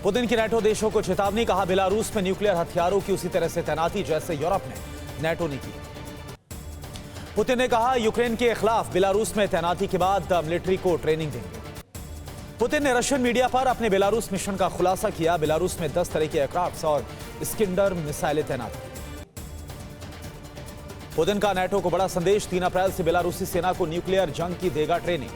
Putin की NATO देशों को चेतावनी, कहा बेलारूस में न्यूक्लियर हथियारों की उसी तरह से तैनाती जैसे यूरोप ने नाटो ने की। पुतिन ने कहा यूक्रेन के खिलाफ बेलारूस में तैनाती के बाद मिलिट्री को ट्रेनिंग देंगे। पुतिन ने रशियन मीडिया पर अपने बेलारूस मिशन का खुलासा किया। बेलारूस में 10 तरह के एयरक्राफ्ट और स्किंडर मिसाइलें तैनात की। पुतिन का नाटो को बड़ा संदेश, 3 अप्रैल से बेलारूसी सेना को न्यूक्लियर जंग की देगा ट्रेनिंग।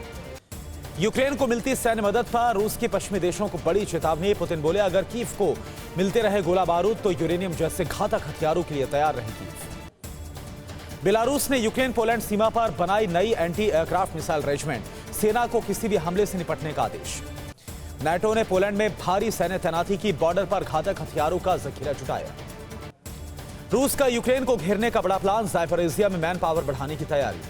यूक्रेन को मिलती सैन्य मदद पर रूस की पश्चिमी देशों को बड़ी चेतावनी। पुतिन बोले, अगर कीव को मिलते रहे गोला बारूद तो यूरेनियम जैसे घातक हथियारों के लिए तैयार रहेगी। बेलारूस ने यूक्रेन पोलैंड सीमा पर बनाई नई एंटी एयरक्राफ्ट मिसाइल रेजिमेंट, सेना को किसी भी हमले से निपटने का आदेश। नाटो ने पोलैंड में भारी सैन्य तैनाती की, बॉर्डर पर घातक हथियारों का जखीरा जुटाया। रूस का यूक्रेन को घेरने का बड़ा प्लान, ज़ापोरिज़िया में मैन पावर बढ़ाने की तैयारी।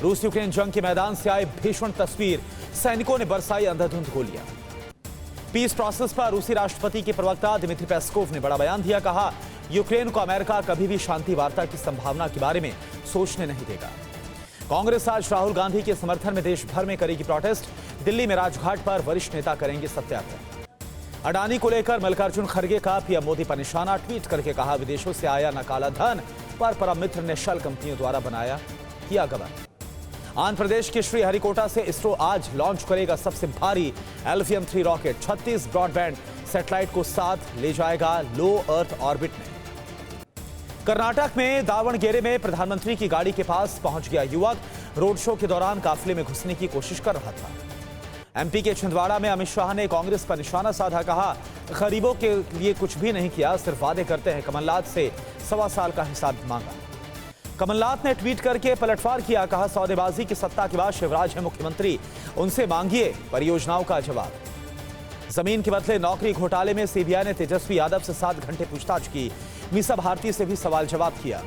रूस यूक्रेन जंग के मैदान से आए भीषण तस्वीर, सैनिकों ने बरसाई अंधाधुंध गोलियां। पीस प्रोसेस पर रूसी राष्ट्रपति के प्रवक्ता दिमित्री पेस्कोव ने बड़ा बयान दिया, कहा यूक्रेन को अमेरिका कभी भी शांति वार्ता की संभावना के बारे में सोचने नहीं देगा। कांग्रेस आज राहुल गांधी के समर्थन में देश भर में करेगी प्रोटेस्ट। दिल्ली में राजघाट पर वरिष्ठ नेता करेंगे सत्याग्रह। अडानी को लेकर मल्लिकार्जुन खड़गे का पीएम मोदी पर निशाना, ट्वीट करके कहा विदेशों से आया न काला धन पर परम मित्र ने शल कंपनियों द्वारा बनाया किया गबन। आंध्र प्रदेश के श्रीहरिकोटा से इसरो आज लॉन्च करेगा सबसे भारी एल्फियम 3 रॉकेट। 36 ब्रॉडबैंड सैटेलाइट को साथ ले जाएगा लो अर्थ ऑर्बिट में। कर्नाटक में दावणगेरे में प्रधानमंत्री की गाड़ी के पास पहुंच गया युवक, रोड शो के दौरान काफिले में घुसने की कोशिश कर रहा था। एमपी के छिंदवाड़ा में अमित शाह ने कांग्रेस पर निशाना साधा, कहा गरीबों के लिए कुछ भी नहीं किया, सिर्फ वादे करते हैं। कमलनाथ से 1.25 साल का हिसाब मांगा। कमलनाथ ने ट्वीट करके पलटवार किया, कहा सौदेबाजी की सत्ता के बाद शिवराज है मुख्यमंत्री, उनसे मांगिए परियोजनाओं का जवाब। जमीन के बदले नौकरी घोटाले में सीबीआई ने तेजस्वी यादव से 7 घंटे पूछताछ की। मीसा भारती से भी सवाल जवाब किया।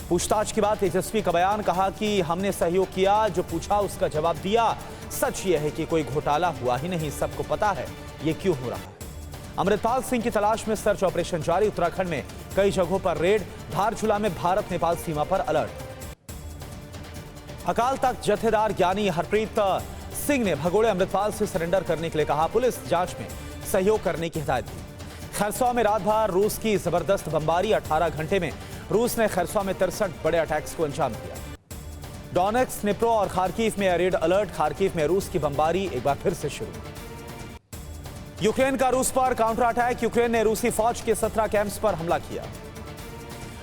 पूछताछ के बाद तेजस्वी का बयान, कहा कि हमने सहयोग किया, जो पूछा उसका जवाब दिया। सच यह है कि कोई घोटाला हुआ ही नहीं, सबको पता है ये क्यों हो रहा है। अमृतपाल सिंह की तलाश में सर्च ऑपरेशन जारी, उत्तराखंड में कई जगहों पर रेड। धारचूला में भारत नेपाल सीमा पर अलर्ट। अकाल तख्त जथेदार ज्ञानी हरप्रीत सिंह ने भगोड़े अमृतपाल से सरेंडर करने के लिए कहा, पुलिस जांच में सहयोग करने की हिदायत दी। खरसवा में रात भर रूस की जबरदस्त बमबारी, 18 घंटे में रूस ने खरसवा में 63 बड़े अटैक्स को अंजाम दिया। डोनेट्स्क, निप्रो और खार्किव में रेड अलर्ट। खार्किव में रूस की बमबारी एक बार फिर से शुरू। यूक्रेन का रूस पर काउंटर अटैक, यूक्रेन ने रूसी फौज के 17 कैंप्स पर हमला किया।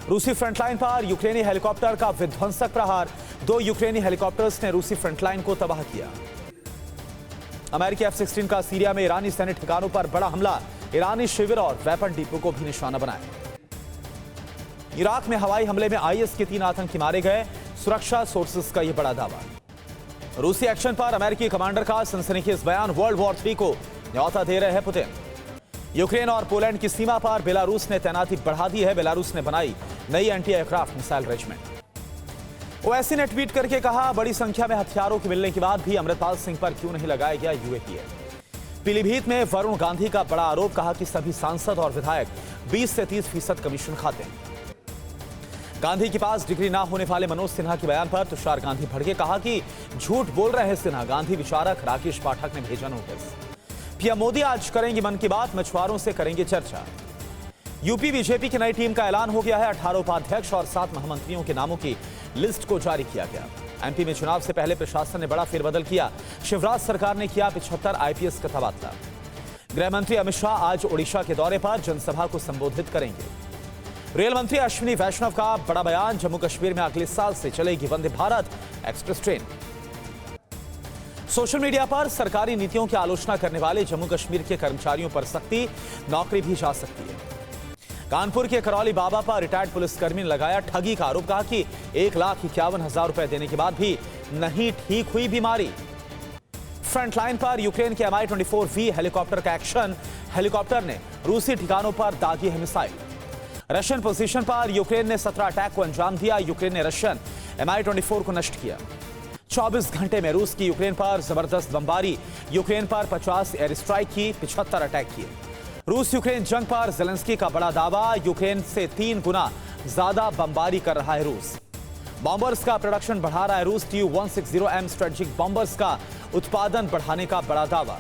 रूसी फ्रंटलाइन पर यूक्रेनी हेलीकॉप्टर का विध्वंसक प्रहार, 2 यूक्रेनी हेलीकॉप्टर्स ने रूसी फ्रंटलाइन को तबाह किया। अमेरिकी F-16 का सीरिया में ईरानी सैन्य ठिकानों पर बड़ा हमला, ईरानी शिविर और वेपन डिपो को भी निशाना बनाया। इराक में हवाई हमले में IS के 3 आतंकी मारे गए, सुरक्षा सोर्सेस का यह बड़ा दावा। रूसी एक्शन पर अमेरिकी कमांडर का सनसनीखेज बयान, वर्ल्ड वॉर 3 को न्यौता दे रहे हैं पुतिन। यूक्रेन और पोलैंड की सीमा पर बेलारूस ने तैनाती बढ़ा दी है। बेलारूस ने बनाई नई anti aircraft missile regiment. Owaisi ने ट्वीट करके कहा, बड़ी संख्या में हथियारों के मिलने के बाद भी अमृतपाल सिंह पर क्यों नहीं लगाया गया यूएपीए। पीलीभीत में वरुण गांधी का बड़ा आरोप, कहा कि सभी सांसद और विधायक 20 से 30% कमीशन खाते हैं। गांधी के पास डिग्री ना होने वाले मनोज सिन्हा के बयान पर तुषार गांधी भड़के, कहा कि झूठ बोल रहे हैं सिन्हा। गांधी विचारक राकेश पाठक ने भेजा नोटिस। पीएम मोदी आज करेंगे मन की बात, मछुआरों से करेंगे चर्चा। यूपी बीजेपी की नई टीम का ऐलान हो गया है। 18 उपाध्यक्ष और 7 महामंत्रियों के नामों की लिस्ट को जारी किया गया। एमपी में चुनाव से पहले प्रशासन ने बड़ा फेरबदल किया। शिवराज सरकार ने किया 75 IPS का तबादला। गृह मंत्री अमित शाह आज ओडिशा के दौरे पर जनसभा को संबोधित करेंगे। रेल मंत्री अश्विनी वैष्णव का बड़ा बयान, जम्मू कश्मीर में अगले साल से चलेगी Vande Bharat express train. Social media पर सरकारी नीतियों की आलोचना करने वाले जम्मू कश्मीर के कर्मचारियों पर सख्ती, नौकरी भी जा सकती है। कानपुर के करौली बाबा पर रिटायर्ड पुलिसकर्मी ने लगाया ठगी का आरोप, कहा कि 1,51,000 रुपए देने के बाद भी नहीं ठीक हुई बीमारी। फ्रंटलाइन पर यूक्रेन के Mi-24V हेलीकॉप्टर का एक्शन, हेलीकॉप्टर ने रूसी ठिकानों पर दागी है मिसाइल। रशियन पोजीशन पर यूक्रेन ने 17 अटैक को अंजाम दिया। यूक्रेन ने रशियन Mi-24 को नष्ट किया। 24 घंटे में रूस की यूक्रेन पर जबरदस्त बमबारी, यूक्रेन पर 50 एयर स्ट्राइक की, 75 अटैक किए। रूस यूक्रेन जंग पर ज़ेलेंस्की का बड़ा दावा, यूक्रेन से 3 गुना ज्यादा बमबारी कर रहा है रूस। बॉम्बर्स का प्रोडक्शन बढ़ा रहा है रूस। Tu-160M स्ट्रेटेजिक बॉम्बर्स का उत्पादन बढ़ाने का बड़ा दावा।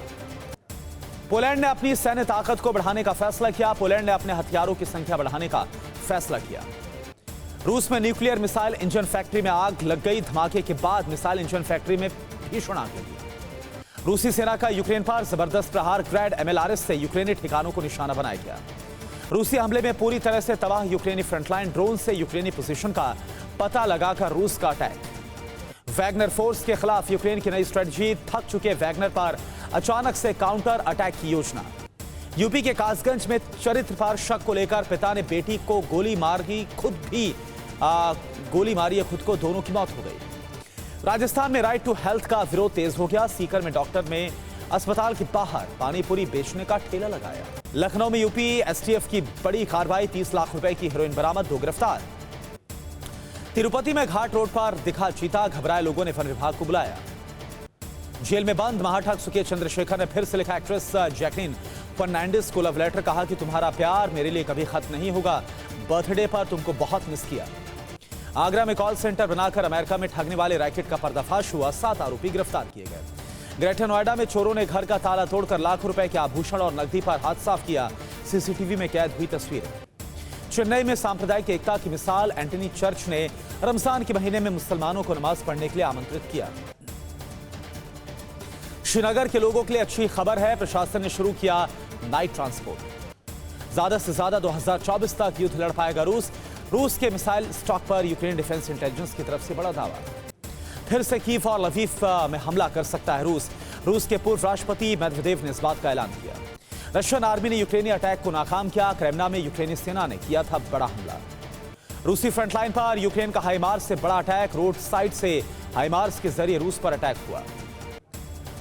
पोलैंड ने अपनी सैन्य ताकत को बढ़ाने का फैसला किया। पोलैंड ने अपने हथियारों की संख्या बढ़ाने का फैसला किया। रूस में न्यूक्लियर मिसाइल इंजन फैक्ट्री में आग लग गई। धमाके के बाद मिसाइल इंजन फैक्ट्री में भीषण आग लगी। रूसी सेना का यूक्रेन पर जबरदस्त प्रहार। ग्रैड MLRS से यूक्रेनी ठिकानों को निशाना बनाया गया। रूसी हमले में पूरी तरह से तबाह यूक्रेनी फ्रंटलाइन। ड्रोन से यूक्रेनी पोजीशन का पता लगाकर रूस का अटैक। वैगनर फोर्स के खिलाफ यूक्रेन की नई स्ट्रेटजी। थक चुके वैगनर पर अचानक से काउंटर अटैक की योजना। यूपी के कासगंज में चरित्र पर शक को लेकर पिता ने बेटी को गोली मारी, खुद भी गोली मारी है खुद को, दोनों की मौत हो गई। राजस्थान में राइट टू हेल्थ का विरोध तेज हो गया। सीकर में डॉक्टर ने अस्पताल के बाहर पानीपुरी बेचने का ठेला लगाया। लखनऊ में यूपी STF की बड़ी कार्रवाई। 30 लाख रुपए की हेरोइन बरामद, 2 गिरफ्तार। तिरुपति में घाट रोड पर दिखा चीता। घबराए लोगों ने वन विभाग को बुलाया। जेल में बंद महाठग सुके चंद्रशेखर ने फिर से लिखा एक्ट्रेस जैकलीन फर्नांडिस को लव लेटर। कहा कि तुम्हारा प्यार मेरे लिए कभी खत्म नहीं होगा, बर्थडे पर तुमको बहुत मिस किया। आगरा में कॉल सेंटर बनाकर अमेरिका में ठगने वाले रैकेट का पर्दाफाश हुआ। 7 आरोपी गिरफ्तार किए गए। ग्रेटर नोएडा में चोरों ने घर का ताला तोड़कर लाखों रुपए के आभूषण और नकदी पर हाथ साफ किया। CCTV में कैद हुई तस्वीरें। चेन्नई में सांप्रदायिक एकता की मिसाल। एंटनी चर्च ने रमजान के महीने में मुसलमानों को नमाज पढ़ने के लिए आमंत्रित किया। श्रीनगर के लोगों के लिए अच्छी खबर है। प्रशासन ने शुरू किया नाइट ट्रांसपोर्ट। ज्यादा से ज्यादा 2024 तक युद्ध लड़ पाएगा रूस। रूस के मिसाइल स्टॉक पर यूक्रेन डिफेंस इंटेलिजेंस की तरफ से बड़ा दावा। फिर से कीव और लवीव में हमला कर सकता है रूस। रूस के पूर्व राष्ट्रपति मेदवेदेव ने इस बात का ऐलान किया। रशियन आर्मी ने यूक्रेनी अटैक को नाकाम किया। क्रेमना में यूक्रेनी सेना ने किया था बड़ा हमला। रूसी फ्रंटलाइन पर यूक्रेन का हाइमार्स से बड़ा अटैक। रोड साइड से हाइमार्स के जरिए रूस पर अटैक हुआ।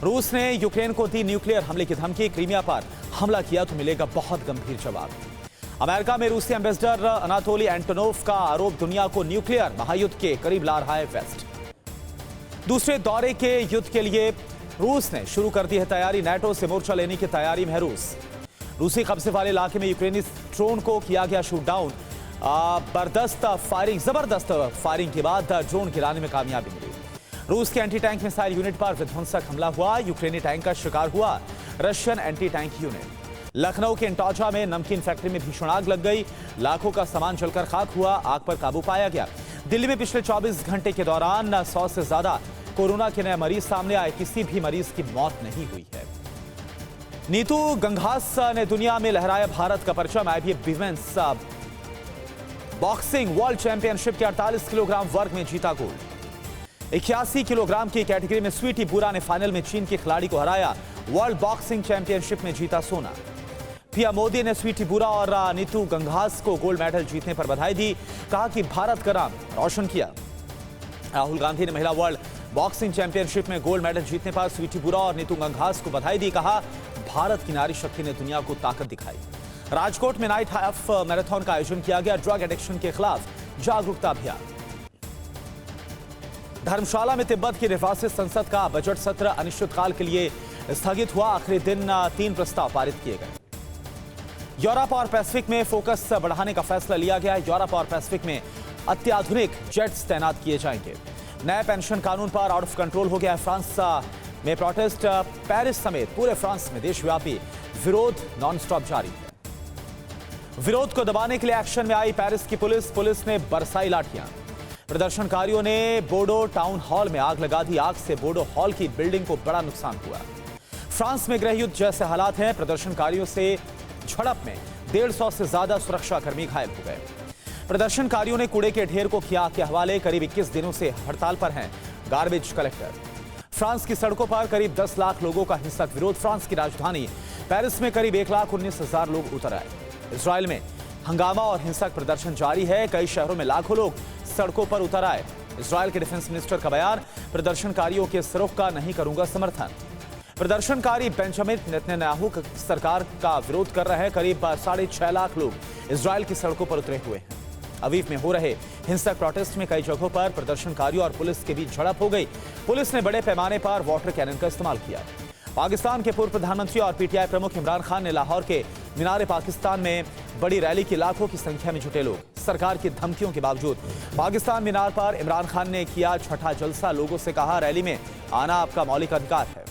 रूस ने यूक्रेन को दी न्यूक्लियर हमले की धमकी। क्रीमिया पर हमला किया तो मिलेगा बहुत गंभीर जवाब। अमेरिका में रूसी एम्बेसडर अनातोली एंटोनोव का आरोप। दुनिया को न्यूक्लियर महायुद्ध के करीब ला रहा है वेस्ट। दूसरे दौरे के युद्ध के लिए रूस ने शुरू कर दी है तैयारी। नाटो से मोर्चा लेने की तैयारी में है रूस। रूसी कब्जे वाले इलाके में यूक्रेनी ड्रोन को किया गया शूट डाउन। जबरदस्त फायरिंग के बाद ड्रोन गिराने में कामयाबी मिली। रूस के एंटी टैंक मिसाइल यूनिट पर विध्वंसक हमला हुआ। यूक्रेनी टैंक का शिकार हुआ Russian anti tank unit. Lucknow के इंटौजा में नमकीन फैक्ट्री में भीषण आग लग गई। लाखों का सामान जलकर खाक हुआ। आग पर काबू पाया गया। दिल्ली में पिछले 24 घंटे के दौरान 100 से ज्यादा कोरोना के नए मरीज सामने आए। किसी भी मरीज की मौत नहीं हुई है। नीतू गंघास ने दुनिया में लहराया भारत का परचम। IBF women's boxing world championship के 48 किलोग्राम वर्ग में जीता गोल्ड। 81 किलोग्राम की कैटेगरी में स्वीटी बुरा ने फाइनल में चीन के खिलाड़ी को हराया। वर्ल्ड बॉक्सिंग चैंपियनशिप में जीता सोना। पीएम मोदी ने स्वीटी बुरा और नीतू गंघास को गोल्ड मेडल जीतने पर बधाई दी। कहा कि भारत का नाम रोशन किया। राहुल गांधी ने महिला वर्ल्ड बॉक्सिंग चैंपियनशिप में गोल्ड मेडल जीतने पर स्वीटी बुरा और नीतू गंघास को बधाई दी। कहा भारत की नारी शक्ति ने दुनिया को ताकत दिखाई। राजकोट में नाइट हाफ मैराथन का आयोजन किया गया। ड्रग एडिक्शन के खिलाफ जागरूकता अभियान। धर्मशाला में तिब्बत की निर्वासित संसद का बजट सत्र अनिश्चितकाल के लिए स्थगित हुआ। आखिरी दिन 3 प्रस्ताव पारित किए गए। यूरोप और पैसिफिक में फोकस बढ़ाने का फैसला लिया गया। यूरोप और पैसिफिक में अत्याधुनिक जेट्स तैनात किए जाएंगे। नए पेंशन कानून पर आउट ऑफ कंट्रोल हो गया है फ्रांस में प्रोटेस्ट। पेरिस समेत पूरे फ्रांस में देशव्यापी विरोध नॉनस्टॉप जारी है। विरोध को दबाने के लिए एक्शन में आई पेरिस की पुलिस ने बरसाई लाठियां। प्रदर्शनकारियों ने बोर्डो टाउन हॉल में आग लगा दी। आग से बोर्डो हॉल की बिल्डिंग को बड़ा नुकसान हुआ। फ्रांस में गृह युद्ध जैसे हालात हैं। प्रदर्शनकारियों से झड़प में 150 से ज्यादा सुरक्षाकर्मी घायल हो गए। प्रदर्शनकारियों ने कूड़े के ढेर को किया के हवाले। करीब 21 दिनों से हड़ताल पर हैं गार्बेज कलेक्टर। फ्रांस की सड़कों पर करीब 10 लाख लोगों का हिंसक विरोध। फ्रांस की राजधानी पेरिस में करीब 1,19,000 लोग उतर आए। इजराइल में हंगामा और हिंसक प्रदर्शन जारी है। कई शहरों में लाखों लोग सड़कों पर उतर आए। इजराइल के डिफेंस मिनिस्टर का बयान। प्रदर्शनकारियों के इस रुख का नहीं करूंगा समर्थन। प्रदर्शनकारी बेंजामिन नेतन्याहू सरकार का विरोध कर रहे हैं। करीब 6.5 लाख लोग इजराइल की सड़कों पर उतरे हुए हैं। अवीव में हो रहे हिंसक प्रोटेस्ट में कई जगहों पर प्रदर्शनकारियों और पुलिस के बीच झड़प हो गई। पुलिस ने बड़े पैमाने पर वाटर कैनन का इस्तेमाल किया। पाकिस्तान के पूर्व प्रधानमंत्री और पीटीआई प्रमुख इमरान खान ने लाहौर के मीनार पाकिस्तान में बड़ी रैली की। लाखों की संख्या में जुटे लोग। सरकार की धमकियों के बावजूद पाकिस्तान मीनार पर इमरान खान ने किया छठा जलसा। लोगों से कहा रैली में आना आपका मौलिक अधिकार है।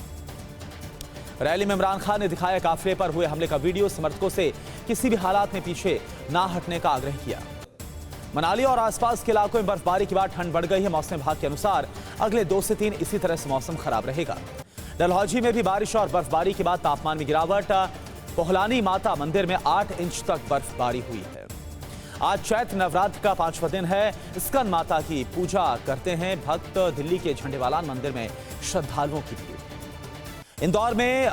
रैली में इमरान खान ने दिखाया काफिले पर हुए हमले का वीडियो। समर्थकों से किसी भी हालात में पीछे ना हटने का आग्रह किया। मनाली और आसपास के इलाकों में बर्फबारी के बाद ठंड बढ़ गई है। मौसम विभाग के अनुसार अगले 2 से 3 इसी तरह से मौसम खराब रहेगा। डलहौजी में भी बारिश और बर्फबारी के बाद तापमान में गिरावट। पोहलानी माता मंदिर में 8 इंच तक बर्फबारी हुई है। आज चैत्र नवरात्र का 5वां दिन है। स्कंद माता की पूजा करते हैं भक्त। दिल्ली के झंडेवालान मंदिर में श्रद्धालुओं की भीड़। इंदौर में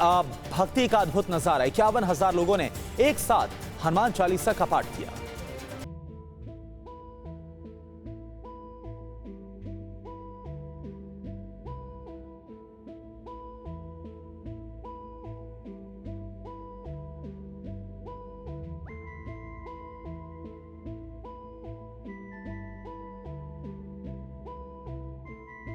भक्ति का अद्भुत नजारा। 51,000 लोगों ने एक साथ हनुमान चालीसा का पाठ किया।